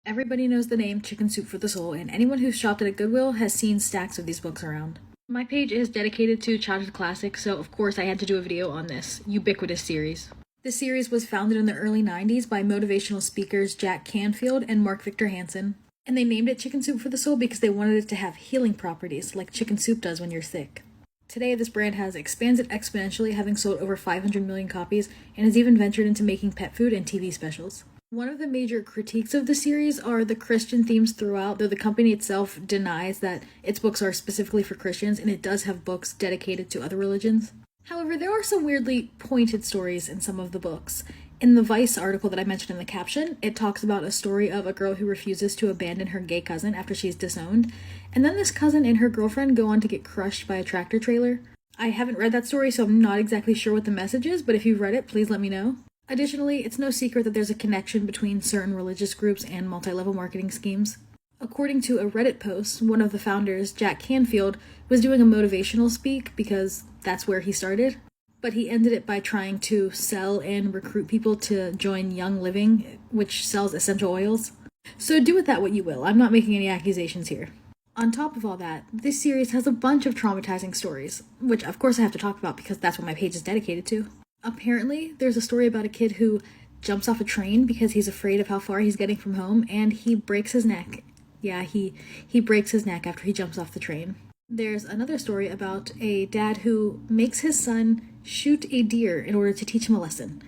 Everybody knows the name Chicken Soup for the Soul, and anyone who's shopped at a Goodwill has seen stacks of these books around. My page is dedicated to childhood classics, so of course I had to do a video on this ubiquitous series. This series was founded in the early 90s by motivational speakers Jack Canfield and Mark Victor Hansen, and they named it Chicken Soup for the Soul because they wanted it to have healing properties, like chicken soup does when you're sick. Today, this brand has expanded exponentially, having sold over 500 million copies, and has even ventured into making pet food and TV specials. One of the major critiques of the series are the Christian themes throughout, though the company itself denies that its books are specifically for Christians, and it does have books dedicated to other religions. However, there are some weirdly pointed stories in some of the books. In the Vice article that I mentioned in the caption, it talks about a story of a girl who refuses to abandon her gay cousin after she's disowned, and then this cousin and her girlfriend go on to get crushed by a tractor trailer. I haven't read that story, so I'm not exactly sure what the message is, but if you've read it, please let me know. Additionally, it's no secret that there's a connection between certain religious groups and multi-level marketing schemes. According to a Reddit post, one of the founders, Jack Canfield, was doing a motivational speak because that's where he started, but he ended it by trying to sell and recruit people to join Young Living, which sells essential oils. So do with that what you will. I'm not making any accusations here. On top of all that, this series has a bunch of traumatizing stories, which of course I have to talk about because that's what my page is dedicated to. Apparently, there's a story about a kid who jumps off a train because he's afraid of how far he's getting from home, and he breaks his neck. Yeah, he breaks his neck after he jumps off the train. There's another story about a dad who makes his son shoot a deer in order to teach him a lesson.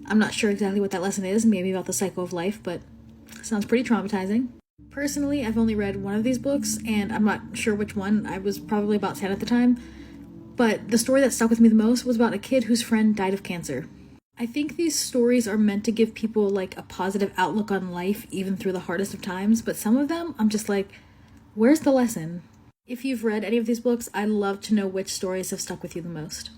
I'm not sure exactly what that lesson is, maybe about the cycle of life, but sounds pretty traumatizing. Personally, I've only read one of these books, and I'm not sure which one. I was probably about 10 at the time. But the story that stuck with me the most was about a kid whose friend died of cancer. I think these stories are meant to give people like a positive outlook on life even through the hardest of times, but some of them I'm just like, where's the lesson? If you've read any of these books, I'd love to know which stories have stuck with you the most.